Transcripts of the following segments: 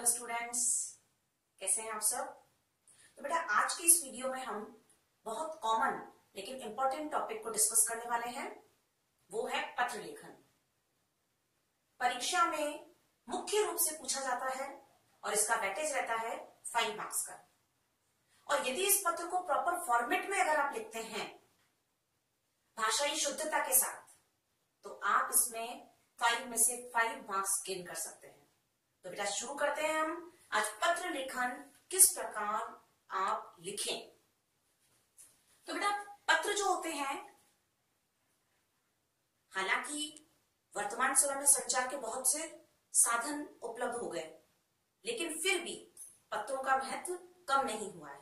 Hello students, कैसे हैं आप सब। तो बेटा आज की इस वीडियो में हम बहुत कॉमन लेकिन इंपॉर्टेंट टॉपिक को डिस्कस करने वाले हैं। वो है पत्र लेखन। परीक्षा में मुख्य रूप से पूछा जाता है और इसका वेटेज रहता है 5 मार्क्स का। और यदि इस पत्र को प्रॉपर फॉर्मेट में अगर आप लिखते हैं भाषाई शुद्धता के साथ, तो आप इसमें 5 में से 5 मार्क्स गेन कर सकते हैं। तो बेटा शुरू करते हैं हम आज पत्र लेखन किस प्रकार आप लिखें। तो बेटा पत्र जो होते हैं, हालांकि वर्तमान समय में संचार के बहुत से साधन उपलब्ध हो गए, लेकिन फिर भी पत्रों का महत्व कम नहीं हुआ है।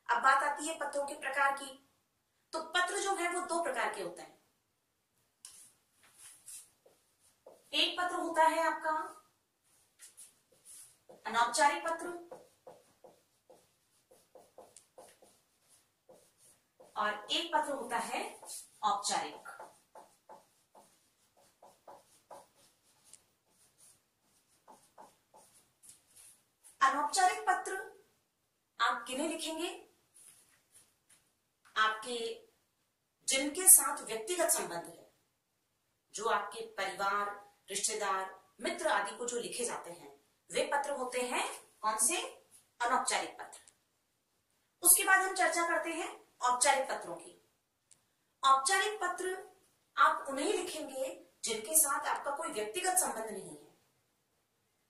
अब बात आती है पत्रों के प्रकार की। तो पत्र जो है वो 2 प्रकार के होते हैं। एक पत्र होता है आपका अनौपचारिक पत्र और एक पत्र होता है औपचारिक। अनौपचारिक पत्र आप किन्हें लिखेंगे? आपके जिनके साथ व्यक्तिगत संबंध है, जो आपके परिवार, रिश्तेदार, मित्र आदि को जो लिखे जाते हैं, वे पत्र होते हैं कौन से? अनौपचारिक पत्र। उसके बाद हम चर्चा करते हैं औपचारिक पत्रों की। औपचारिक पत्र आप उन्हें लिखेंगे जिनके साथ आपका कोई व्यक्तिगत संबंध नहीं है।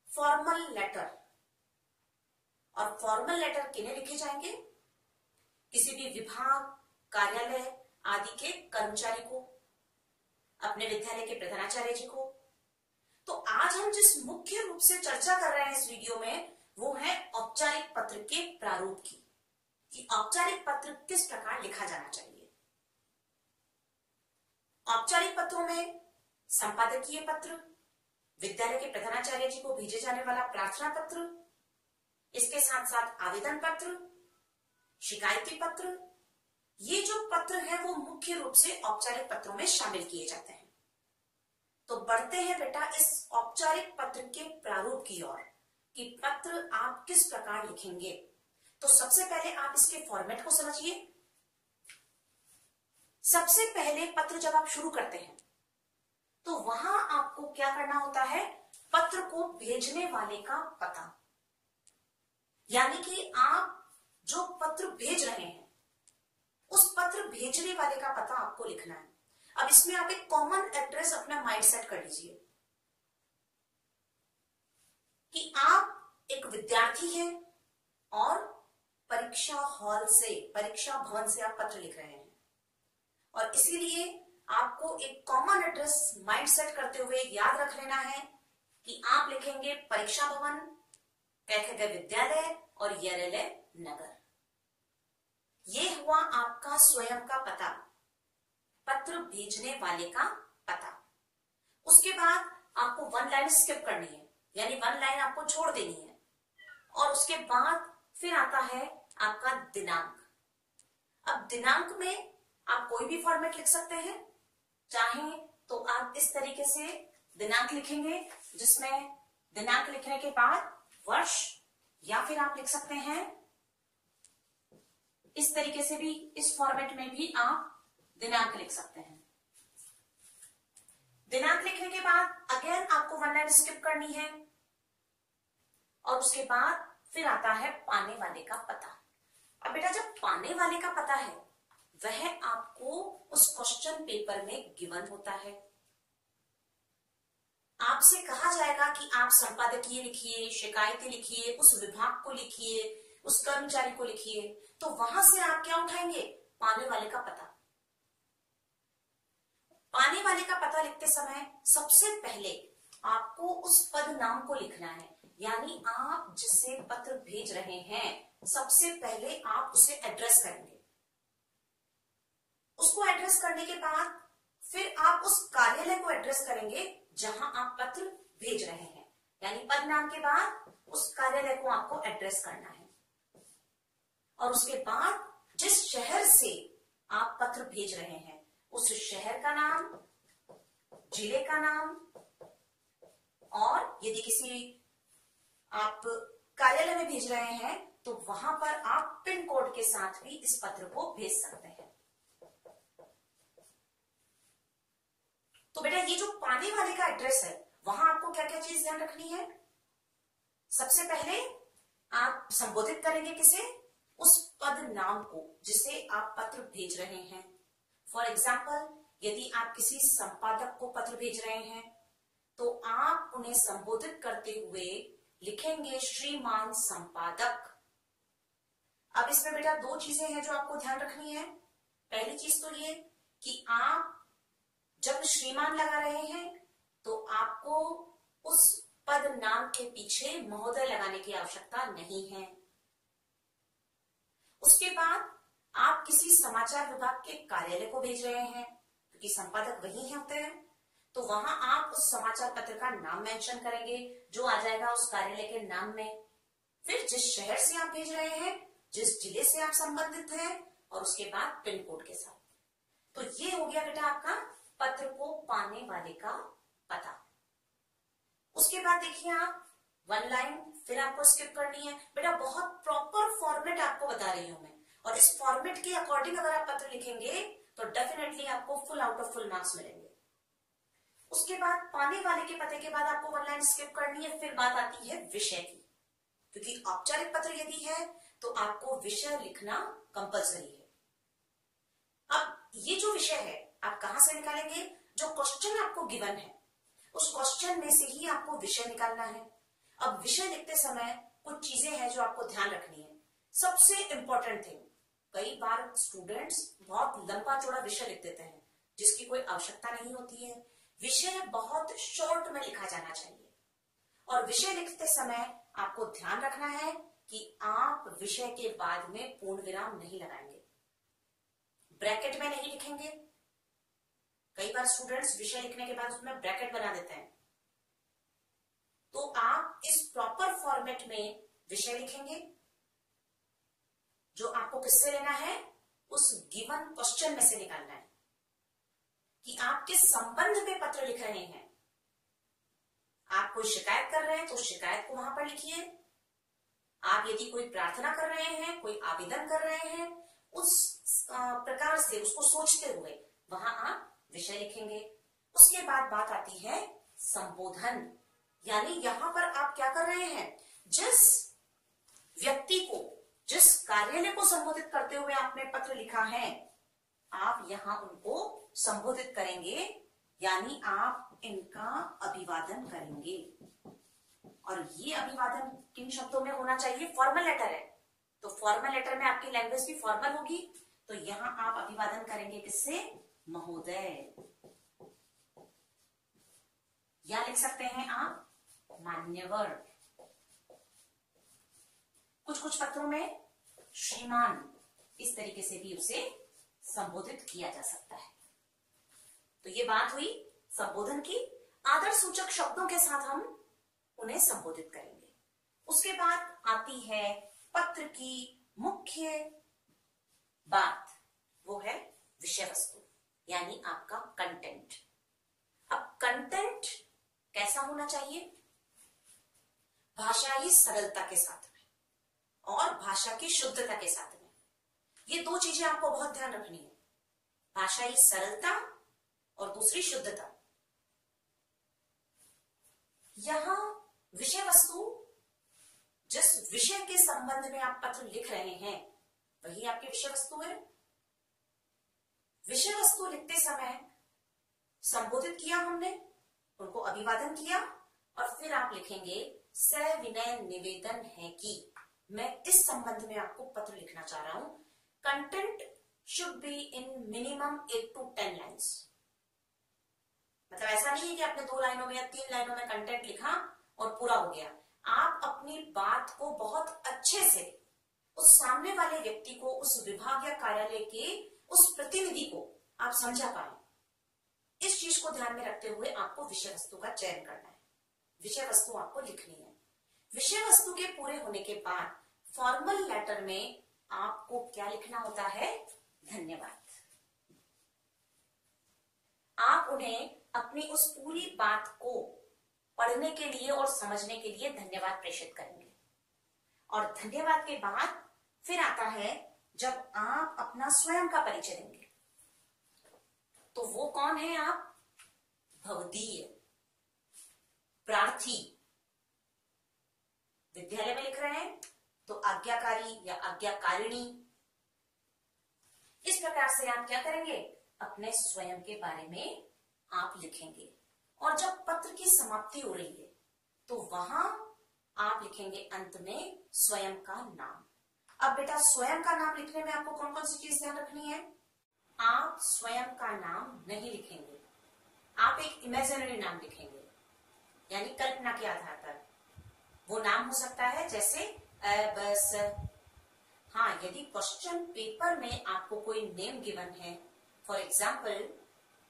Formal letter. और फॉर्मल लेटर किन्हें लिखे जाएंगे? किसी भी विभाग, कार्यालय आदि के कर्मचारी को, अपने विद्यालय के प्रधानाचार्य जी को। तो आज हम जिस मुख्य रूप से चर्चा कर रहे हैं इस वीडियो में, वो है औपचारिक पत्र के प्रारूप की, कि औपचारिक पत्र किस प्रकार लिखा जाना चाहिए। औपचारिक पत्रों में संपादकीय पत्र, विद्यालय के प्रधानाचार्य जी को भेजे जाने वाला प्रार्थना पत्र, इसके साथ साथ आवेदन पत्र, शिकायती पत्र, ये जो पत्र है वो मुख्य रूप से औपचारिक पत्रों में शामिल किए जाते हैं। तो बढ़ते हैं बेटा इस औपचारिक पत्र के प्रारूप की ओर, कि पत्र आप किस प्रकार लिखेंगे। तो सबसे पहले आप इसके फॉर्मेट को समझिए। सबसे पहले पत्र जब आप शुरू करते हैं तो वहां आपको क्या करना होता है? पत्र को भेजने वाले का पता, यानी कि आप जो पत्र भेज रहे हैं उस पत्र भेजने वाले का पता आपको लिखना है। अब इसमें आप एक कॉमन एड्रेस अपना माइंड सेट कर लीजिए कि आप एक विद्यार्थी हैं और परीक्षा हॉल से, परीक्षा भवन से आप पत्र लिख रहे हैं, और इसीलिए आपको एक कॉमन एड्रेस माइंड सेट करते हुए याद रख लेना है कि आप लिखेंगे परीक्षा भवन, कैथेड्रल विद्यालय और यरले नगर। ये हुआ आपका स्वयं का पता, पत्र भेजने वाले का पता। उसके बाद आपको 1 लाइन स्किप करनी है, यानी 1 लाइन आपको छोड़ देनी है। और उसके बाद फिर आता है आपका दिनांक। अब दिनांक में आप कोई भी फॉर्मेट लिख सकते हैं। चाहे तो आप इस तरीके से दिनांक लिखेंगे, जिसमें दिनांक लिखने के बाद वर्ष, या फिर आप लिख सकते हैं इस तरीके से भी, इस फॉर्मेट में भी आप दिनांक लिख सकते हैं। दिनांक लिखने के बाद अगेन आपको 1 लाइन स्किप करनी है, और उसके बाद फिर आता है पाने वाले का पता। अब बेटा जब पाने वाले का पता है, वह आपको उस क्वेश्चन पेपर में गिवन होता है। आपसे कहा जाएगा कि आप संपादकीय लिखिए, शिकायतें लिखिए, उस विभाग को लिखिए, उस कर्मचारी को लिखिए। तो वहां से आप क्या उठाएंगे? पाने वाले का पता। पाने वाले का पता लिखते समय सबसे पहले आपको उस पद नाम को लिखना है, यानी आप जिसे पत्र भेज रहे हैं सबसे पहले आप उसे एड्रेस करेंगे। उसको एड्रेस करने के बाद फिर आप उस कार्यालय को एड्रेस करेंगे जहां आप पत्र भेज रहे हैं, यानी पद नाम के बाद उस कार्यालय को आपको एड्रेस करना है। और उसके बाद जिस शहर से आप पत्र भेज रहे हैं उस शहर का नाम, जिले का नाम, और यदि किसी आप कार्यालय में भेज रहे हैं तो वहां पर आप पिन कोड के साथ भी इस पत्र को भेज सकते हैं। तो बेटा ये जो पाने वाले का एड्रेस है वहां आपको क्या क्या चीज ध्यान रखनी है। सबसे पहले आप संबोधित करेंगे किसे, उस पद नाम को जिसे आप पत्र भेज रहे हैं। फॉर एग्जाम्पल यदि आप किसी संपादक को पत्र भेज रहे हैं तो आप उन्हें संबोधित करते हुए लिखेंगे श्रीमान संपादक। अब इसमें बेटा दो चीजें हैं जो आपको ध्यान रखनी है। पहली चीज तो ये कि आप जब श्रीमान लगा रहे हैं तो आपको उस पद नाम के पीछे महोदय लगाने की आवश्यकता नहीं है। उसके बाद आप किसी समाचार विभाग के कार्यालय को भेज रहे हैं क्योंकि संपादक वही होते हैं, तो वहां आप उस समाचार पत्र का नाम मेंशन करेंगे जो आ जाएगा उस कार्यालय के नाम में। फिर जिस शहर से आप भेज रहे हैं, जिस जिले से आप संबंधित हैं, और उसके बाद पिन कोड के साथ। तो ये हो गया बेटा आपका पत्र को पाने वाले का पता। उसके बाद देखिए आप वन लाइन फिर आपको स्किप करनी है। बेटा बहुत प्रॉपर फॉर्मेट आपको बता रही हूं मैं, और इस फॉर्मेट के अकॉर्डिंग अगर आप पत्र लिखेंगे तो डेफिनेटली आपको full out of full marks मिलेंगे। उसके बाद पाने वाले के पते के बाद आपको वन लाइन स्किप करनी है। फिर बात आती है विषय की, क्योंकि औपचारिक पत्र यदि है तो आपको विषय लिखना कंपलसरी है। अब ये जो विषय है आप कहां से निकालेंगे, जो क्वेश्चन आपको गिवन है उस क्वेश्चन में से ही आपको विषय निकालना है। अब विषय लिखते समय कुछ चीजें हैं जो आपको ध्यान रखनी है। सबसे इंपॉर्टेंट थिंग, कई बार स्टूडेंट्स बहुत लंबा चौड़ा विषय लिख देते हैं जिसकी कोई आवश्यकता नहीं होती है। विषय बहुत शॉर्ट में लिखा जाना चाहिए, और विषय लिखते समय आपको ध्यान रखना है कि आप विषय के बाद में पूर्ण विराम नहीं लगाएंगे, ब्रैकेट में नहीं लिखेंगे। कई बार स्टूडेंट्स विषय लिखने के बाद उसमें ब्रैकेट बना देते हैं, तो आप इस प्रॉपर फॉर्मेट में विषय लिखेंगे जो आपको किससे लेना है, उस गिवन क्वेश्चन में से निकालना है कि आप किस संबंध में पत्र लिख रहे हैं। आप कोई शिकायत कर रहे हैं तो शिकायत को वहां पर लिखिए। आप यदि कोई प्रार्थना कर रहे हैं, कोई आवेदन कर रहे हैं, उस प्रकार से उसको सोचते हुए वहां आप विषय लिखेंगे। उसके बाद बात आती है संबोधन, यानी यहां पर आप क्या कर रहे हैं, जिस व्यक्ति को, जिस कार्यालय को संबोधित करते हुए आपने पत्र लिखा है, आप यहां उनको संबोधित करेंगे, यानी आप इनका अभिवादन करेंगे। और ये अभिवादन किन शब्दों में होना चाहिए, फॉर्मल लेटर है तो फॉर्मल लेटर में आपकी लैंग्वेज भी फॉर्मल होगी, तो यहां आप अभिवादन करेंगे किससे, महोदय, या लिख सकते हैं आप मान्यवर। कुछ पत्रों में श्रीमान इस तरीके से भी उसे संबोधित किया जा सकता है। तो ये बात हुई संबोधन की। आदर सूचक शब्दों के साथ हम उन्हें संबोधित करेंगे। उसके बाद आती है पत्र की मुख्य बात, वो है विषय वस्तु, यानी आपका कंटेंट। अब कंटेंट कैसा होना चाहिए, भाषाई सरलता के साथ में और भाषा की शुद्धता के साथ में। ये दो चीजें आपको बहुत ध्यान रखनी है, भाषाई सरलता और दूसरी शुद्धता। यहां विषय वस्तु, जिस विषय के संबंध में आप पत्र लिख रहे हैं वही आपकी विषय वस्तु है। विषय वस्तु लिखते समय संबोधित किया हमने, उनको अभिवादन किया, और फिर आप लिखेंगे सविनय निवेदन है कि मैं इस संबंध में आपको पत्र लिखना चाह रहा हूं। Content should be in minimum 8 to 10 lines. मतलब ऐसा नहीं है कि आपने 2 लाइनों में या 3 लाइनों में कंटेंट लिखा और पूरा हो गया। आप अपनी बात को बहुत अच्छे से उस सामने वाले व्यक्ति को, उस विभाग या कार्यालय के उस प्रतिनिधि को आप समझा पाए, इस चीज को ध्यान में रखते हुए आपको विषय वस्तु का चयन करना है। विषय वस्तु आपको लिखनी है। विषय वस्तु के पूरे होने के बाद फॉर्मल लेटर में आपको क्या लिखना होता है, धन्यवाद। आप उन्हें अपनी उस पूरी बात को पढ़ने के लिए और समझने के लिए धन्यवाद प्रेषित करेंगे। और धन्यवाद के बाद फिर आता है जब आप अपना स्वयं का परिचय देंगे। तो वो कौन है आप? भवदीय, प्रार्थी। विद्यालय में लिख रहे हैं तो आज्ञाकारी या आज्ञाकारिणी। इस प्रकार से आप क्या करेंगे? अपने स्वयं के बारे में आप लिखेंगे। और जब पत्र की समाप्ति हो रही है तो वहां आप लिखेंगे अंत में स्वयं का नाम। अब बेटा स्वयं का नाम लिखने में आपको कौन कौन सी चीज ध्यान रखनी है? आप स्वयं का नाम नहीं लिखेंगे, आप एक इमेजिनरी नाम लिखेंगे, यानी कल्पना के आधार पर। वो नाम हो सकता है जैसे बस। हाँ, यदि क्वेश्चन पेपर में आपको कोई नेम गिवन है, फॉर एग्जाम्पल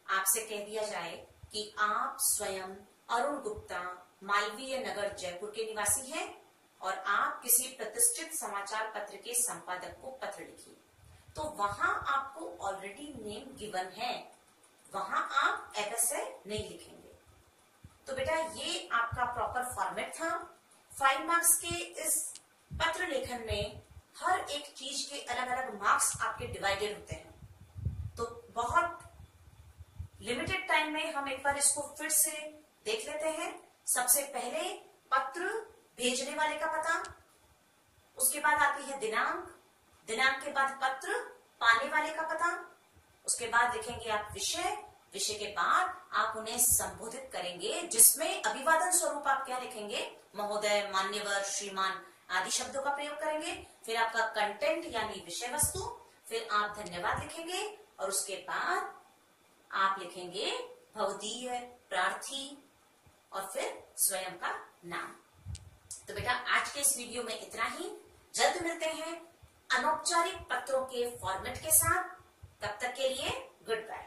आपसे कह दिया जाए कि आप स्वयं अरुण गुप्ता मालवीय नगर जयपुर के निवासी हैं और आप किसी प्रतिष्ठित समाचार पत्र के संपादक को पत्र लिखिए, तो वहां आपको ऑलरेडी नेम गिवन है, वहां आप एबसे नहीं लिखेंगे। तो बेटा ये आपका प्रॉपर फॉर्मेट था। 5 मार्क्स के इस पत्र लेखन में हर एक चीज के अलग अलग मार्क्स आपके डिवाइडेड होते हैं। तो बहुत लिमिटेड टाइम में हम एक बार इसको फिर से देख लेते हैं। सबसे पहले पत्र भेजने वाले का पता, उसके बाद आती है दिनांक, दिनांक के बाद पत्र पाने वाले का पता, उसके बाद लिखेंगे आप विषय, विषय के बाद आप उन्हें संबोधित करेंगे, जिसमें अभिवादन स्वरूप आप क्या लिखेंगे? महोदय, मान्यवर, श्रीमान आदि शब्दों का प्रयोग करेंगे। फिर आपका कंटेंट यानी विषय वस्तु, फिर आप धन्यवाद लिखेंगे और उसके बाद आप लिखेंगे भवदीय, प्रार्थी और फिर स्वयं का नाम। तो बेटा आज के इस वीडियो में इतना ही। जल्द मिलते हैं अनौपचारिक पत्रों के फॉर्मेट के साथ। तब तक के लिए गुड बाय।